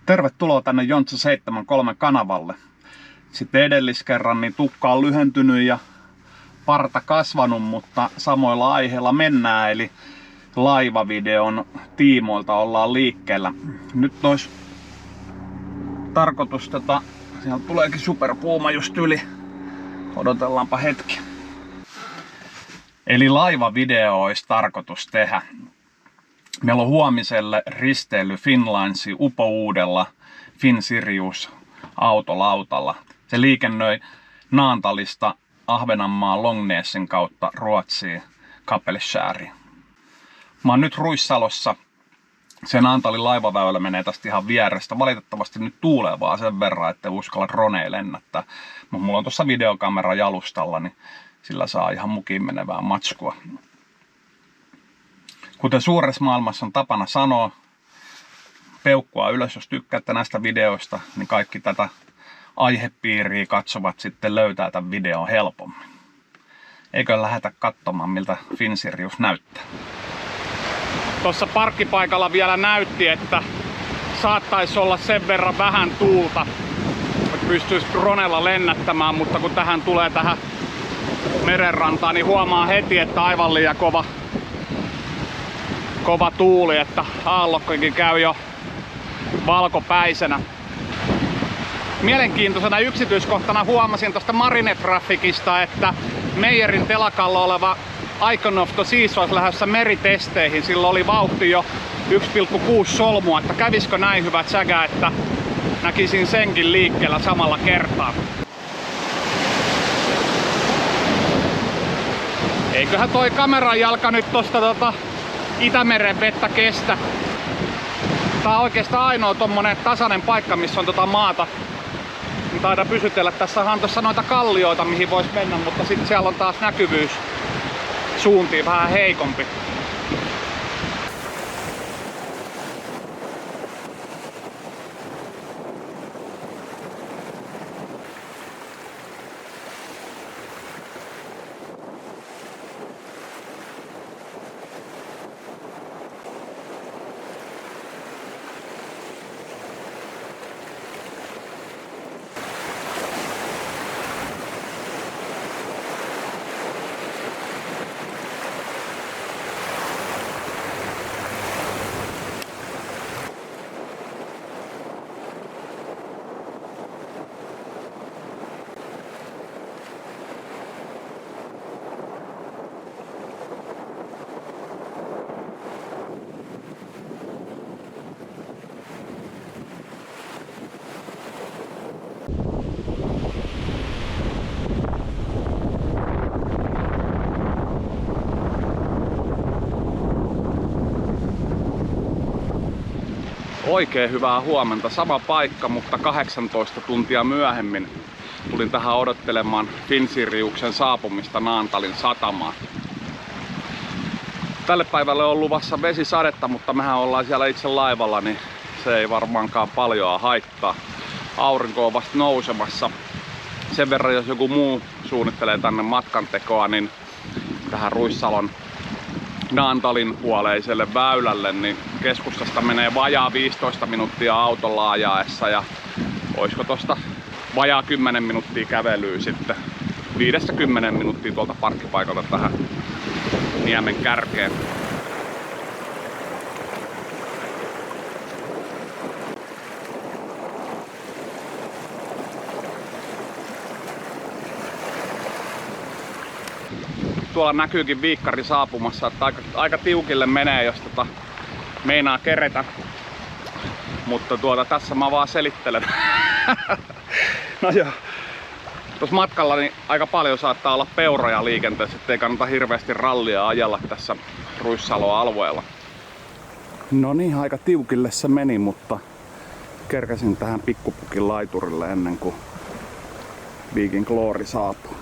Tervetuloa tänne Jontsa 73 kanavalle. Sitten edelliskerran niin tukka on lyhentynyt ja parta kasvanut, mutta samoilla aiheilla mennään, eli laivavideon tiimoilta ollaan liikkeellä. Nyt olisi tarkoitus sieltä tuleekin superpuuma just yli. Odotellaanpa hetki. Eli laivavideo olisi tarkoitus tehdä. Meillä on huomiselle risteily Finnlinesi upouudella Finsirius autolautalla. Se liikennöi Naantalista Ahvenanmaan Långnäsen kautta Ruotsiin Kapellskäriin. Mä oon nyt Ruissalossa. Se Naantalin laivaväylä menee tästä ihan vierestä. Valitettavasti nyt tuulee vaan sen verran, ettei uskalla droneen lennättää. Mutta mulla on tuossa videokamera jalustalla, niin sillä saa ihan mukiin menevää matskua. Kuten suuressa maailmassa on tapana sanoa, peukkua ylös, jos tykkäätte näistä videoista, niin kaikki tätä aihepiiriä katsovat sitten löytää tämän videon helpommin. Eikö lähdetä katsomaan, miltä Finsirius näyttää? Tuossa parkkipaikalla vielä näytti, että saattaisi olla sen verran vähän tuulta, että pystyisi dronella lennättämään, mutta kun tähän tulee tähän merenrantaan, niin huomaa heti, että aivan liian kova tuuli, että aallokkokin käy jo valkopäisenä. Mielenkiintoisena yksityiskohtana huomasin tuosta Marine-trafficista, että Meijerin telakalla oleva Icon of the Seas olisi lähdössä meritesteihin. Sillä oli vauhti jo 1,6 solmua, että kävisikö näin hyvät säkä, että näkisin senkin liikkeellä samalla kertaa. Eiköhän toi kameran jalka nyt tosta Itämeren vettä kestä. Tää on oikeastaan ainoa tommonen tasainen paikka, missä on maata. Taida pysytellä. Tässä on tuossa noita kallioita, mihin vois mennä, mutta sitten siellä on taas näkyvyys suuntiin vähän heikompi. Oikein hyvää huomenta. Sama paikka, mutta 18 tuntia myöhemmin tulin tähän odottelemaan Finsiriuksen saapumista Naantalin satamaan. Tälle päivälle on luvassa vesisadetta, mutta mehän ollaan siellä itse laivalla, niin se ei varmaankaan paljoa haittaa. Aurinko on vasta nousemassa. Sen verran, jos joku muu suunnittelee tänne matkantekoa, niin tähän Ruissalon Naantalin puoleiselle väylälle, niin keskustasta menee vajaa 15 minuuttia autolla ajaessa ja olisiko tosta vajaa 10 minuuttia kävelyä sitten 5-10 minuuttia tuolta parkkipaikalta tähän niemen kärkeen. Tuolla näkyykin viikkari saapumassa, että aika tiukille menee, jos meinaa keretä. Mutta tässä mä vaan selittelen. No joo. Tuossa matkalla niin aika paljon saattaa olla peuroja liikenteessä, ettei kannata hirveästi rallia ajella tässä Ruissalon alueella. No niin, aika tiukille se meni, mutta kerkäsin tähän pikkupukin laiturille ennen kuin Viking Glory saapuu.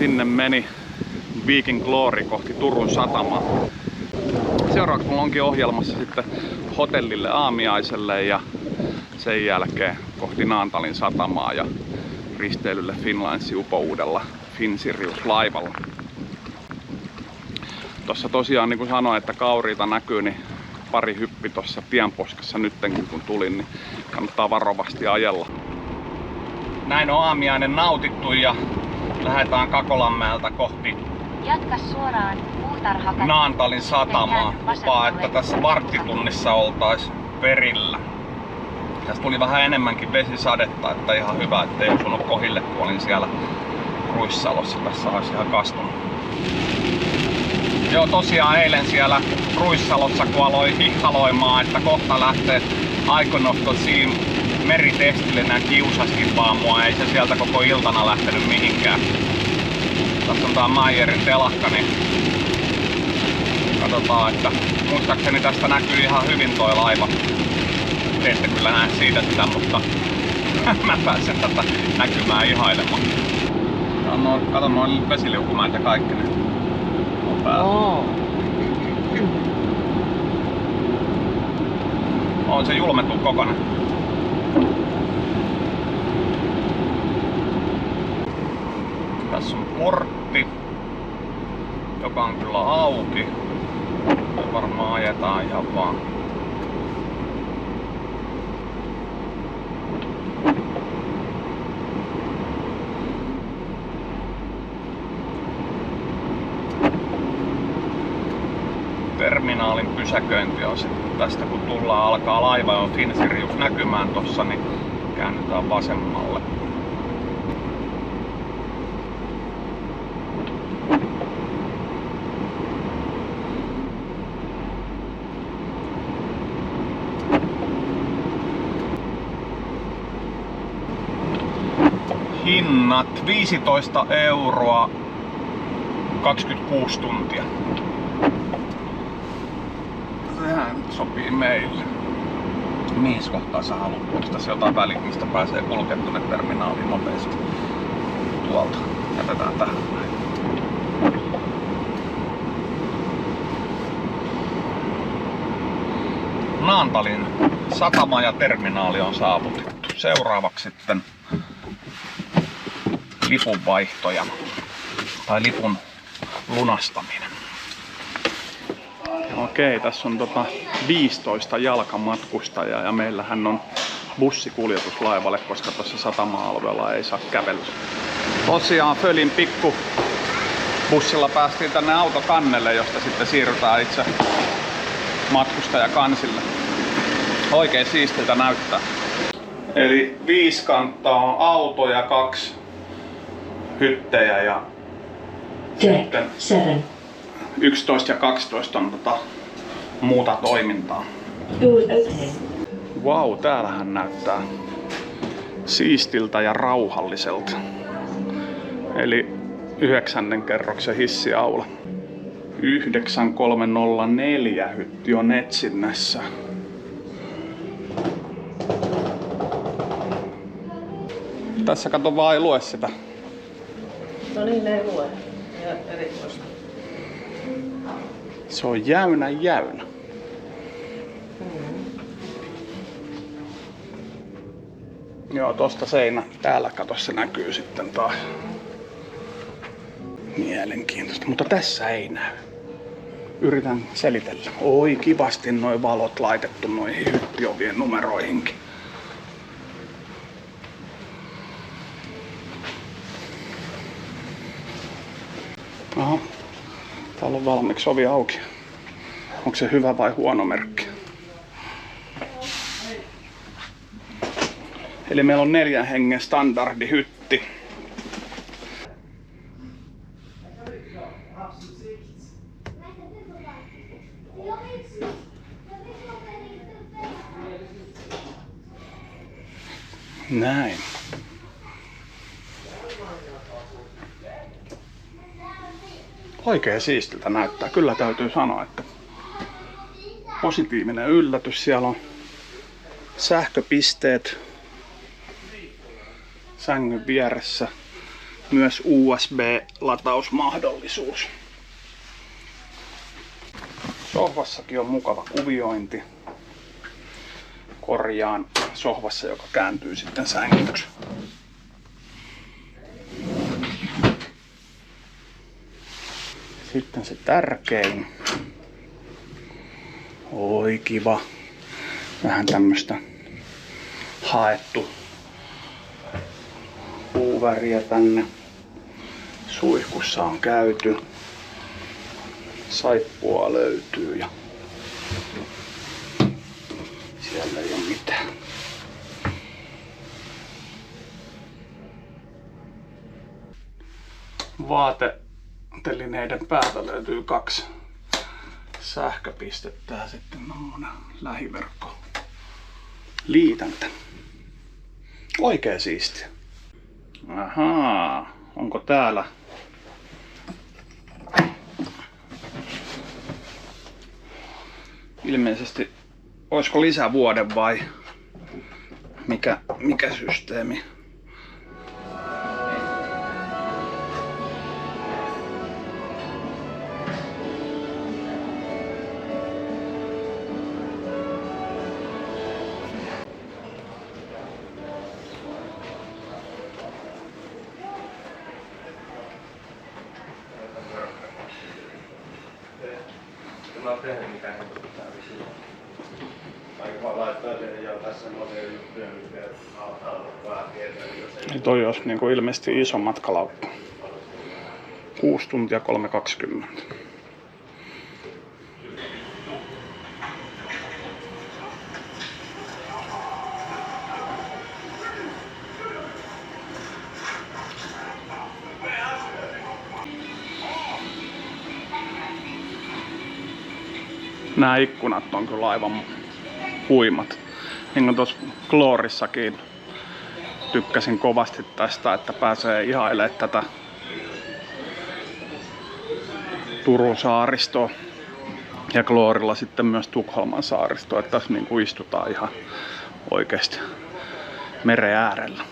Sinne meni Viking Glory kohti Turun satamaa. Seuraavaksi mulla onkin ohjelmassa sitten hotellille aamiaiselle ja sen jälkeen kohti Naantalin satamaa ja risteilylle Finnlinesin upouudella Finsirius-laivalla. Tossa tosiaan niin kuin sanoin, että kauriita näkyy, niin pari hyppi tuossa tienposkessa nyttenkin kun tulin, niin kannattaa varovasti ajella. Näin on aamiainen nautittu ja lähdetään Kakolanmäeltä kohti Jatka suoraan Puutarha Naantalin satamaa. Lupaa, että tässä varttitunnissa oltais perillä. Tässä tuli vähän enemmänkin vesisadetta, että ihan hyvä, ettei osunut kohille, kun olin siellä Ruissalossa. Tässä olisi ihan kastunut. Joo, tosiaan eilen siellä Ruissalossa, kun aloin hihtaloimaan, että kohta lähtee Icon of the Sea meritestille, nää kiusaskin vaan mua. Ei se sieltä koko iltana lähtenyt mihinkään. Tässä on tää Meyerin telakka, niin katsotaan, että muistaakseni tästä näkyy ihan hyvin toi laiva. Te ette kyllä näe siitä sitä, mutta mä pääsen tätä näkymään ihailemaan. Kato noin vesiliukumäät ja kaikki ne on päällä. On se julmettu kokonaan. Tässä on portti, joka on kyllä auki. Varmaan ajetaan ihan vaan. Terminaalin pysäköinti on sitten tästä kun tullaan, alkaa laiva on Finsirius näkymään tossa, niin käännytään vasemmalle. Hinnat 15 € 26 tuntia. Sehän sopii meille. Mihin kohtaa sä haluat? Onko tässä jotain väliä, mistä pääsee kulkemaan tuonne terminaaliin nopeasti? Tuolta. Jätetään tähän näin. Naantalin satama ja terminaali on saavutettu. Seuraavaksi sitten lipunvaihtoja tai lipun lunastaminen. Okei, tässä on 15 jalkamatkustajaa ja meillähän on bussikuljetus laivalle, koska tuossa satama-alueella ei saa kävellä. Tosiaan Fölin pikku bussilla päästiin tänne autokannelle, josta sitten siirrytään itse matkustajakansille. Oikein siistiltä näyttää. Eli 5 kantaa on auto ja 2 hyttejä ja sitten 11 ja 12 on muuta toimintaa. Vau, täällähän näyttää siistiltä ja rauhalliselta. Eli 9. kerroksen hissiaula. 9304 hytti on etsinnässä. Tässä kato vaan, ei lue sitä. No niin, ei lue. Ja erikoista. Se on jäynä. Joo, tosta seinä. Täällä kato se näkyy sitten taas. Mielenkiintoista, mutta tässä ei näy. Yritän selitellä. Oi, kivasti noi valot laitettu noihin hyttiovien numeroihinkin. Aha, täällä on valmiiksi ovi auki. Onko se hyvä vai huono merkki? Eli meillä on 4 hengen standardihytti. Näin. Oikein siistiltä näyttää. Kyllä täytyy sanoa, että positiivinen yllätys. Siellä on sähköpisteet sängyn vieressä. myös USB-latausmahdollisuus. Sohvassakin on mukava kuviointi. Korjaan sohvassa, joka kääntyy sitten sängyksi. Sitten se tärkein. Oi kiva. Vähän tämmöstä haettu puuväriä tänne. Suihkussa on käyty. Saippua löytyy ja siellä ei ole mitään. Vaatelineiden päältä löytyy 2 sähköpistettä ja sitten tommonen lähiverkko liitäntä. Oikein siistiä. Ahaa, onko täällä ilmeisesti, olisiko lisävuoden vai mikä systeemi? Mä oon tehnyt mitään helpottaa visiin. Vaikka mä laittaa sen jo tässä noin juttuja, mitkä alkaa olla vähän tietää, jos ei... Niin toi olisi niin kuin ilmeisesti iso matkalaukku. 6 tuntia 3:20. Nämä ikkunat on kyllä aivan huimat. Niin kuin tuossa Gloorissakin tykkäsin kovasti tästä, että pääsee ihailemaan tätä Turun saaristoa. Ja Gloorilla sitten myös Tukholman saaristoa, että tässä niin kuin istutaan ihan oikeasti meren äärellä.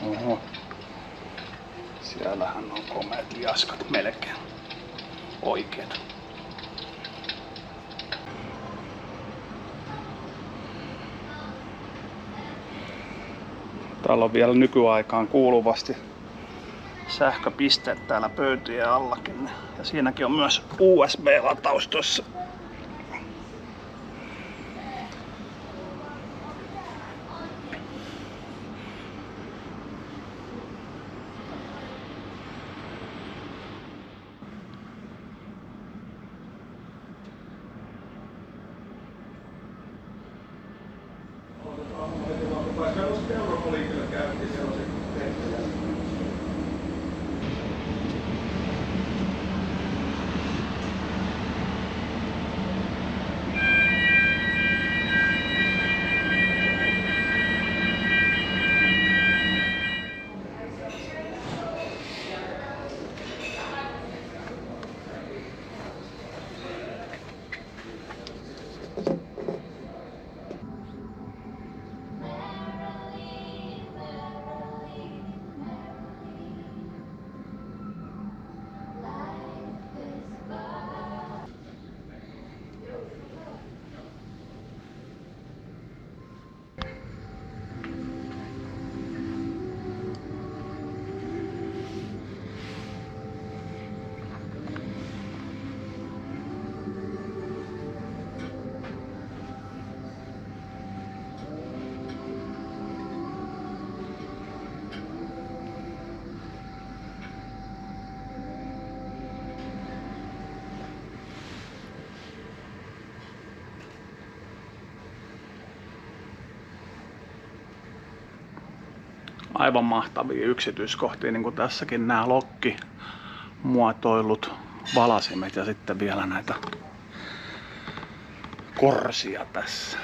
Oho. Siellähän on komeat liaskat melkein. Oikeet. Täällä on vielä nykyaikaan kuuluvasti sähköpisteet täällä pöytien allakin. Ja siinäkin on myös USB-lataus tuossa. aivan mahtavia yksityiskohtia, niin kuin tässäkin nämä lokkimuotoilut valasimet ja sitten vielä näitä korsia tässä.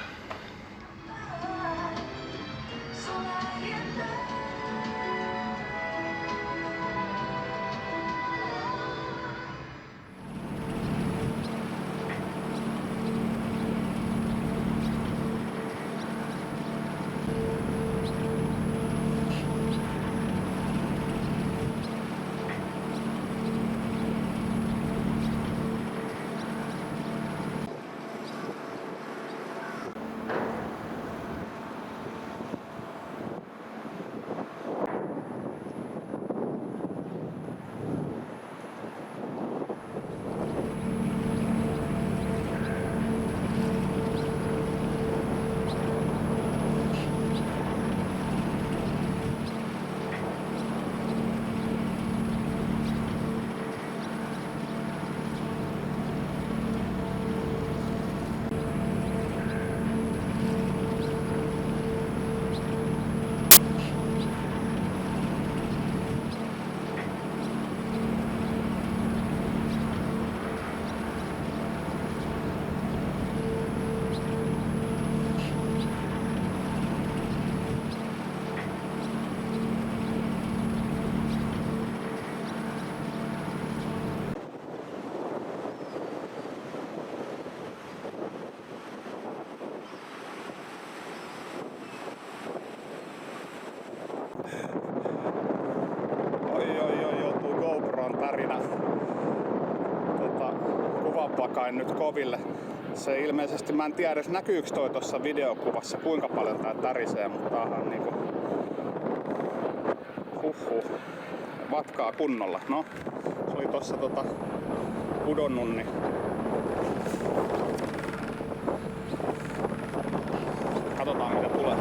Joutuu GoPron tärinä kuvanpakain nyt koville. Se ilmeisesti, mä en tiedä edes näkyykö toi tossa videokuvassa kuinka paljon tää tärisee, mutta tämähän niinku vatkaa kunnolla. No, se oli tossa pudonnut, niin katsotaan mitä tulee.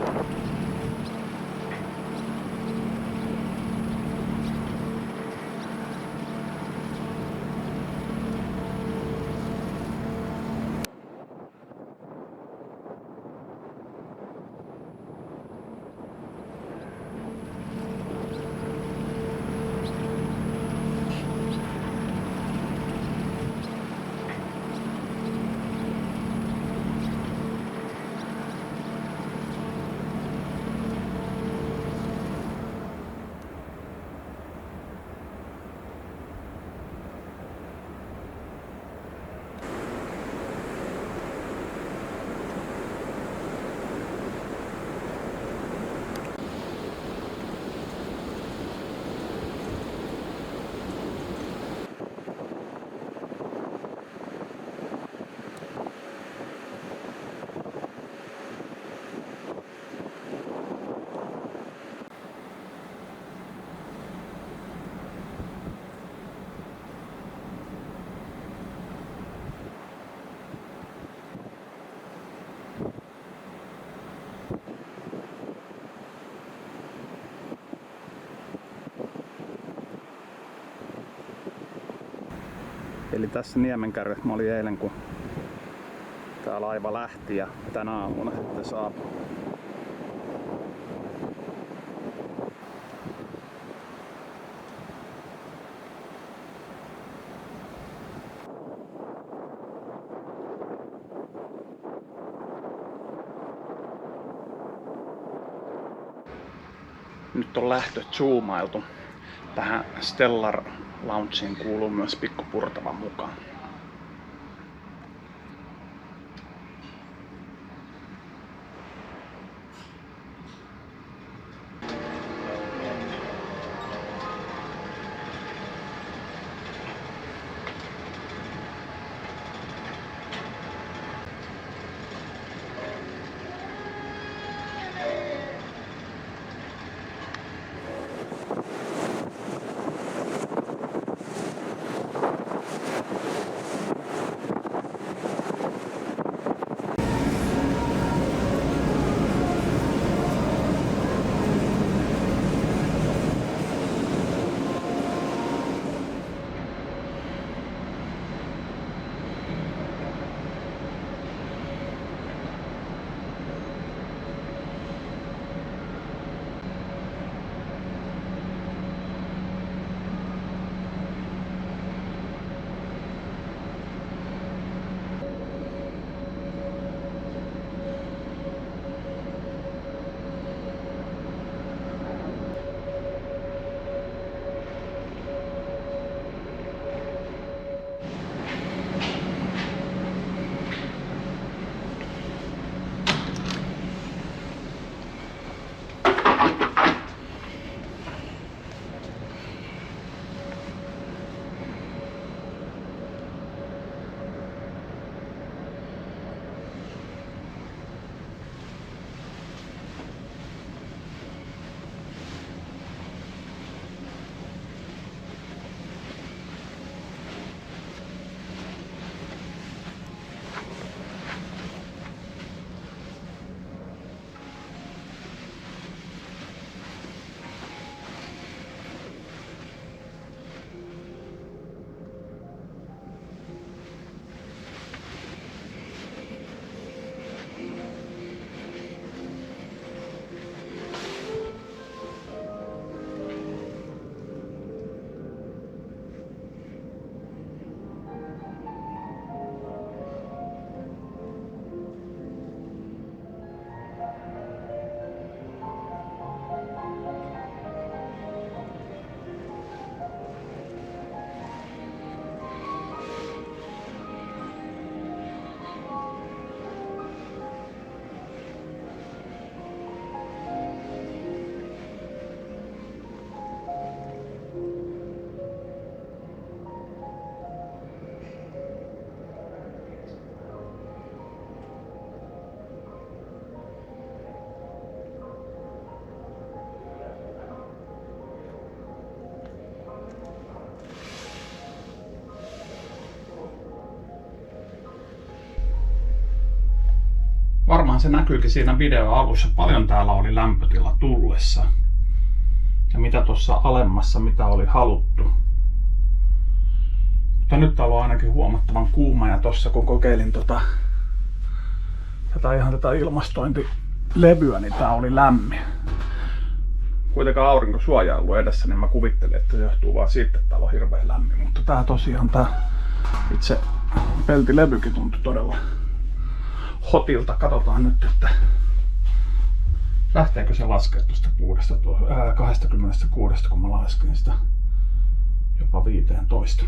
Eli tässä Niemenkärjessä mä olin eilen, kun tää laiva lähti ja tänä aamuna sitten saapui. Nyt on lähtö zoomailtu. Tähän Stellar Loungeen kuuluu myös pikkupurtava mukaan. varmaan se näkyykin siinä videon alussa. Paljon täällä oli lämpötila tullessa. Ja mitä tuossa alemmassa, mitä oli haluttu. Mutta nyt täällä on ainakin huomattavan kuuma ja tossa kun kokeilin tätä ilmastointilevyä, niin tää oli lämmin. Kuitenkaan aurinkosuoja on ollut edessä, niin mä kuvittelin, että se johtuu vaan siitä, että täällä on hirveän lämmin. Mutta tää tosiaan tää itse peltilevykin tuntui todella hotilta. Katsotaan nyt, että lähteekö se laskea tuosta 26, kun mä laskin sitä jopa 15.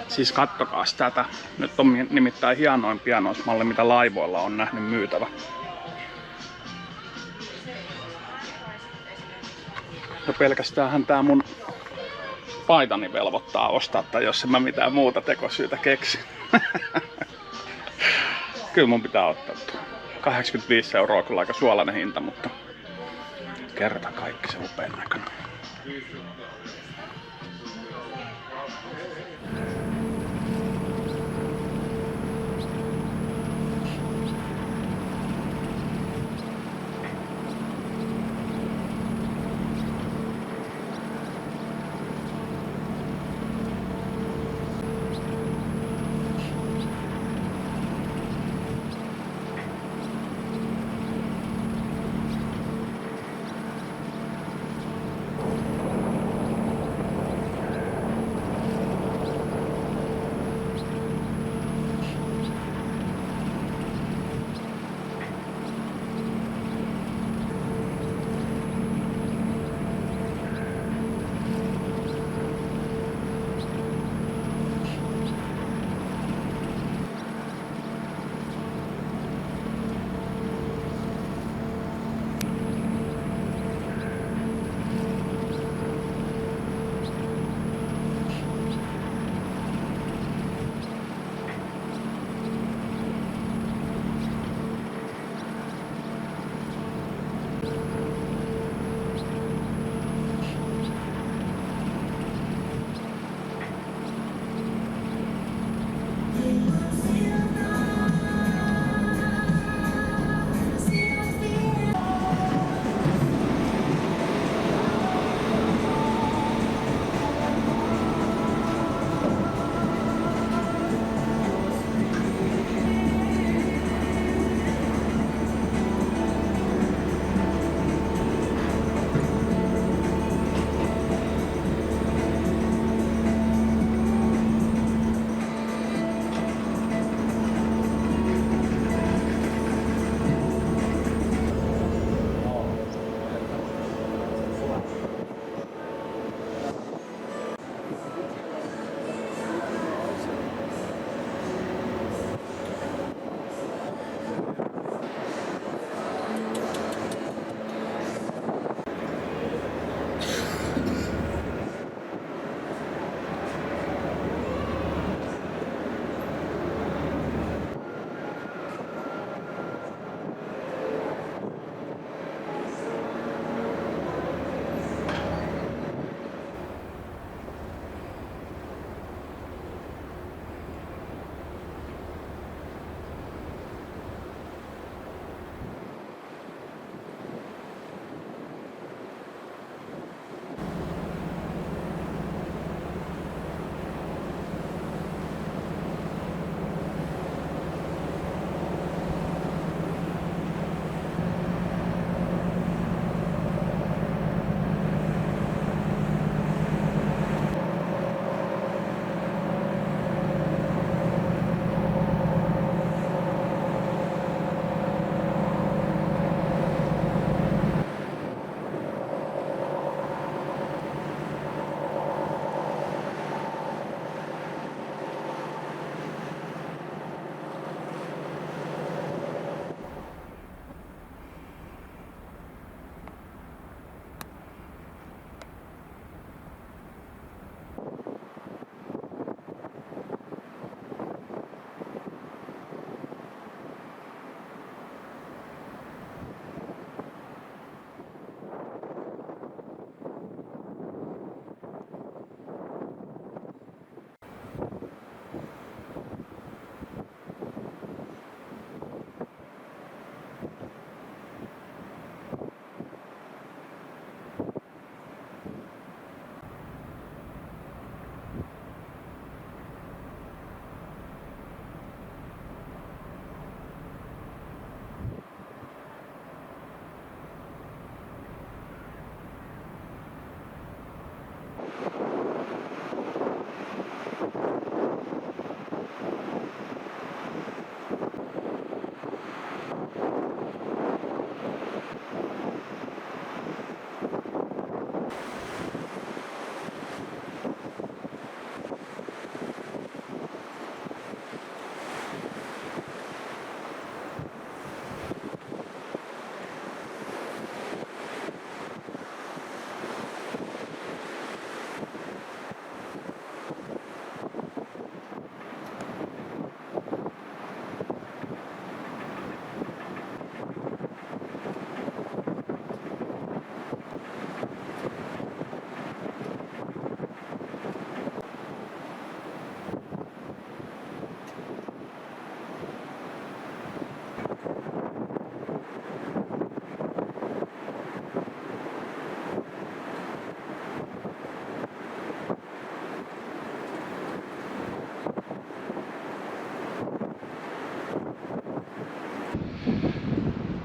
Siis kattokaas tätä. Nyt on nimittäin hienoin pianoismalli, mitä laivoilla on nähnyt myytävä. Ja pelkästään tää mun paitani velvoittaa ostaa, tai jos en mä mitään muuta tekosyytä keksi. Kyllä mun pitää ottaa tuo. 85 € kyllä aika suolainen hinta, mutta kerta kaikki se upean näköinen.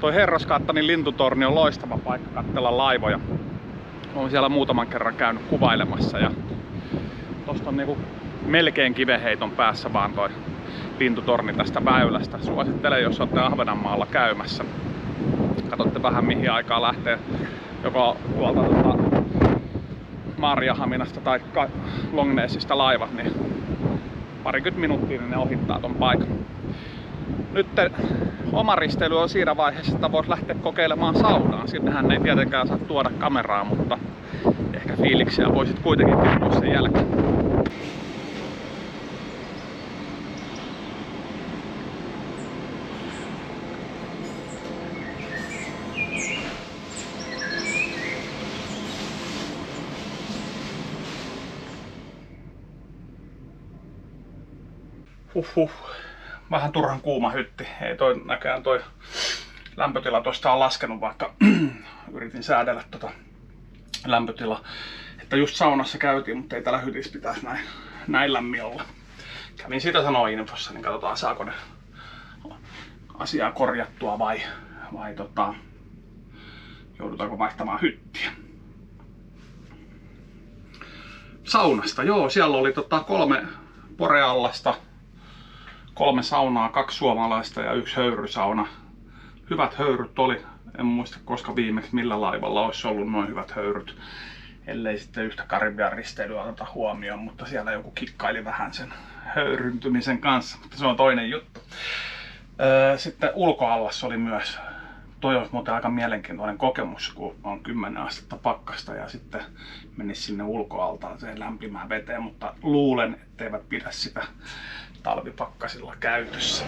Toi Herraskattanin lintutorni on loistava paikka katsella laivoja. Olen siellä muutaman kerran käynyt kuvailemassa ja tosta on niinku melkein kivenheiton päässä vaan toi lintutorni tästä väylästä. Suosittelen, jos olette Ahvenanmaalla käymässä. Katsotte vähän mihin aikaa lähtee joko tuolta Maarianhaminasta tai Longnesista laivat, niin parikymmentä minuuttia niin ne ohittaa ton paikan. Nyt oma risteily on siinä vaiheessa, että voisi lähteä kokeilemaan saunaan. Sinnehän ei tietenkään saa tuoda kameraa, mutta ehkä fiiliksiä voisit kuitenkin kertoa sen jälkeen. Vähän turhan kuuma hytti. Ei toi näköjään toi lämpötila tuosta on laskenut, vaikka yritin säädellä tota lämpötilaa. Että just saunassa käytiin, mutta ei täällä hytissä pitäisi näin lämmin olla. Kävin sitä sanoa infossa, niin katsotaan saako ne asiaa korjattua vai joudutaanko vaihtamaan hyttiä. Saunasta, joo, siellä oli 3 poreallasta, 3 saunaa, 2 suomalaista ja 1 höyrysauna. Hyvät höyryt oli, en muista koska viimeksi millä laivalla olisi ollut noin hyvät höyryt. Ellei sitten yhtä Karibian risteilyä oteta huomioon, mutta siellä joku kikkaili vähän sen höyryntymisen kanssa, mutta se on toinen juttu. Sitten ulkoallas oli myös. Toi olisi muuten aika mielenkiintoinen kokemus, kun on 10 astetta pakkasta ja sitten menisi sinne ulkoaltaaseen lämpimään veteen, mutta luulen, etteivät pidä sitä talvipakkasilla käytössä.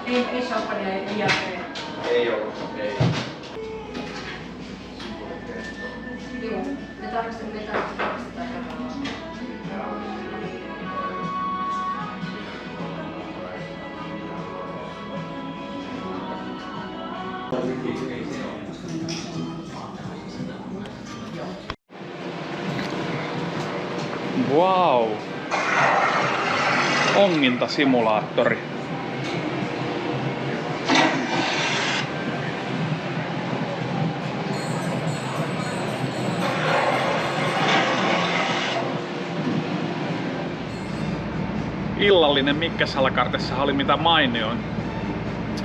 Ei champagnea, ei jälkeen. Ei ollut, ei. Joo, me tarvitsemme sitä Wow! Ongintasimulaattori. Illallinen Mikkesalkartessa oli mitä mainioin.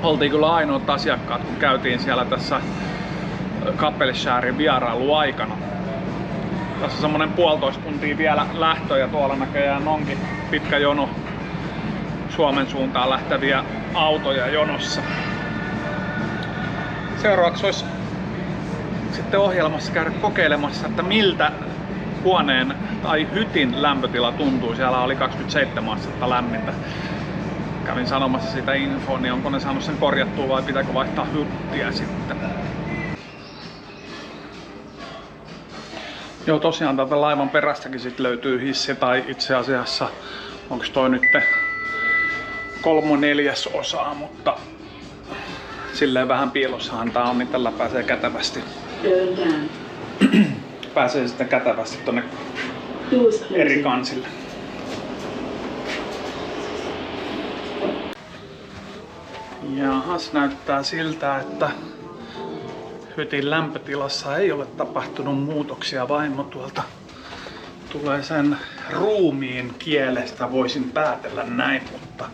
Oltiin kyllä ainoat asiakkaat, kun käytiin siellä tässä Kapellskärin vierailuaikana. Tässä on semmonen 1,5 tuntia vielä lähtö ja tuolla näköjään onkin pitkä jono Suomen suuntaan lähteviä autoja jonossa. Seuraavaksi olisi sitten ohjelmassa käydä kokeilemassa, että miltä huoneen tai hytin lämpötila tuntuu. Siellä oli 27 astetta lämmintä. Kävin sanomassa sitä infoa, niin onko ne saanut sen korjattua vai pitääkö vaihtaa hyttiä sitten. Joo, tosiaan täältä laivan perästäkin sit löytyy hissi, tai itse asiassa onko toi nyt 3/4, mutta silleen vähän piilossahan tää on, niin tällä pääsee kätevästi. Pääsee sitten kätevästi tonne eri kansille. Jahas, näyttää siltä, että hytin lämpötilassa ei ole tapahtunut muutoksia. Vaimo tuolta tulee sen ruumiin kielestä, voisin päätellä näin, mutta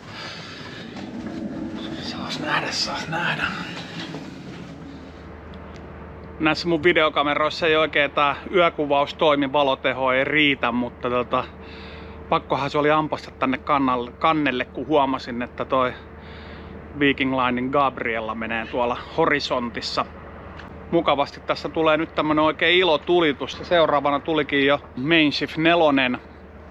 saas nähdä. Näissä mun videokameroissa ei oikein tää yökuvaus toimi, valoteho ei riitä, mutta pakkohan se oli ampasta tänne kannelle, kun huomasin, että toi Viking Linen Gabriella menee tuolla horisontissa. Mukavasti tässä tulee nyt tämmönen oikein ilotulitus. Seuraavana tulikin jo Main Shift 4.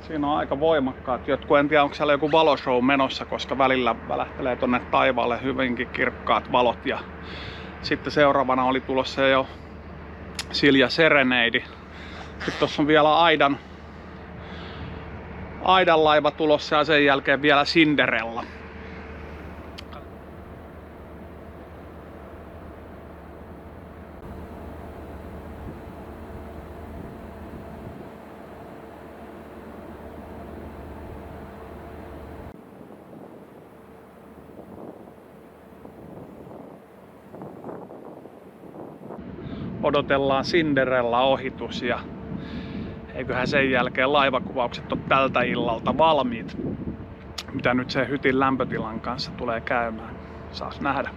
Siinä on aika voimakkaat jotkut. En tiedä, onko siellä joku valoshow menossa, koska välillä välähtelee tonne taivaalle hyvinkin kirkkaat valot. Ja sitten seuraavana oli tulossa jo Silja Serenade. Sitten tossa on vielä Aidan laiva tulossa ja sen jälkeen vielä Cinderella. Odotellaan Cinderella ohitus ja eiköhän sen jälkeen laivakuvaukset ole tältä illalta valmiit. Mitä nyt se hytin lämpötilan kanssa tulee käymään. Saas nähdä.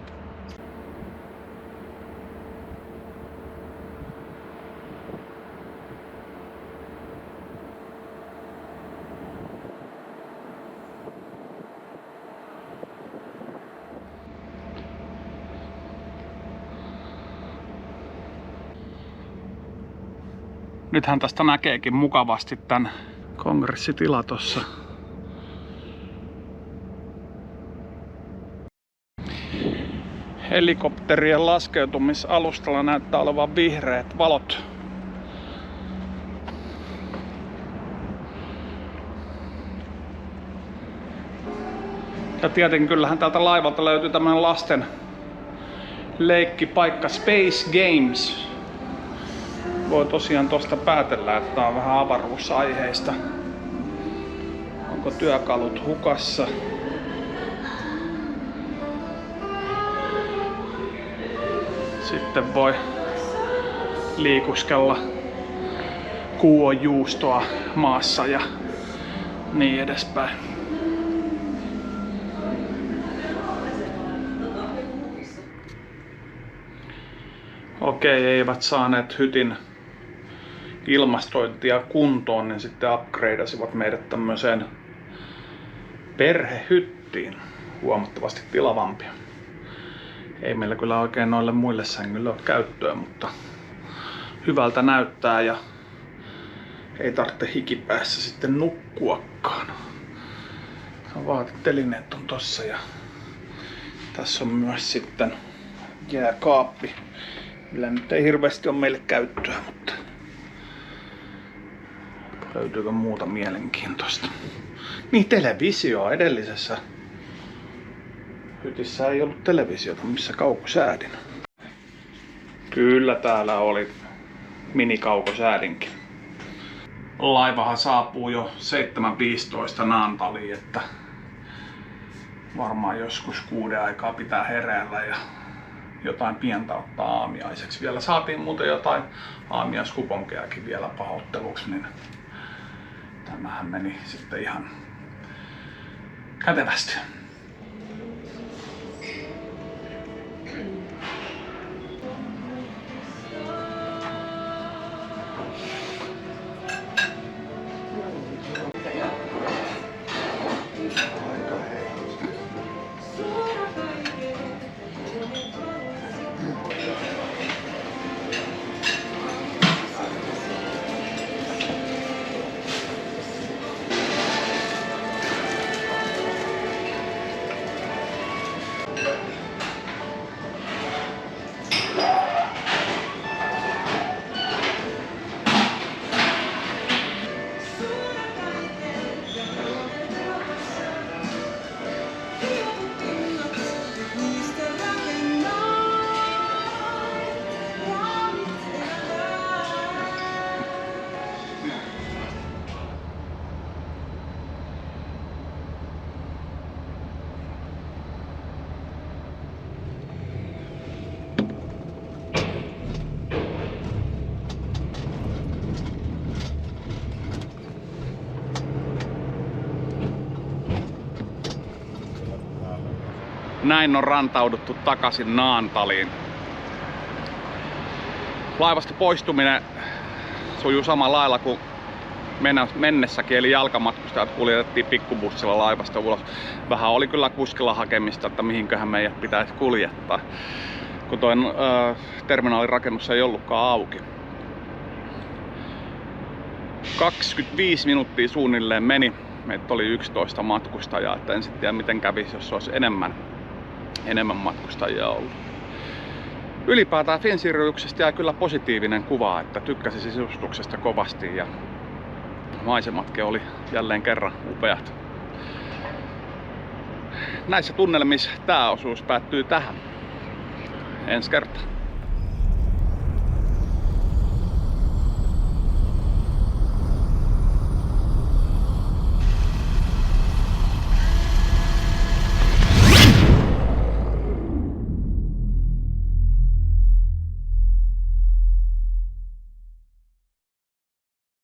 Nythän tästä näkeekin mukavasti tän kongressitila tossa. Helikopterien laskeutumisalustalla näyttää olevan vihreät valot. Ja tietenkin kyllähän täältä laivalta löytyy tämmönen lasten leikkipaikka Space Games. Voi tosiaan tosta päätellä, että tää on vähän avaruusaiheista. Onko työkalut hukassa? Sitten voi liikuskella kuojuustoa maassa ja niin edespäin. Okei, eivät saaneet hytin ilmastointia kuntoon, niin sitten upgradeasivat meidät tämmöiseen perhehyttiin. Huomattavasti tilavampia. Ei meillä kyllä oikein noille muille sängyille ole käyttöä, mutta hyvältä näyttää ja ei tarvitse hikipäässä sitten nukkuakaan. Vaatetelineet on tossa ja tässä on myös sitten jääkaappi. Millä nyt ei hirveästi ole meille käyttöä, mutta löytyykö muuta mielenkiintoista? Niin, televisio edellisessä hytissä ei ollut televisiota, missä kaukosäädin. Kyllä täällä oli minikaukosäädinkin. Laivahan saapuu jo 7.15 Naantaliin, että varmaan joskus 6 aikaa pitää heräillä ja jotain pientä ottaa aamiaiseksi. Vielä saatiin muuten jotain aamiaiskuponkejakin vielä pahoitteluksi, niin tämähän meni sitten ihan kätevästi. Näin on rantauduttu takaisin Naantaliin. Laivasta poistuminen sujuu samalla lailla kuin mennessäkin, eli jalkamatkustajat kuljetettiin pikkubussilla laivasta ulos. Vähän oli kyllä kuskilla hakemista, että mihinköhän meidät pitäisi kuljettaa, kun tuo terminaalin rakennus ei ollutkaan auki. 25 minuuttia suunnilleen meni. Meitä oli 11 matkustajaa, että en sitten tiedä miten kävisi, jos olisi enemmän matkustajia ollut. Ylipäätään Finsiriuksesta jäi kyllä positiivinen kuva, että tykkäsin sisustuksesta kovasti ja maisematkin oli jälleen kerran upeat. Näissä tunnelmissa tämä osuus päättyy tähän. Ensi kertaa.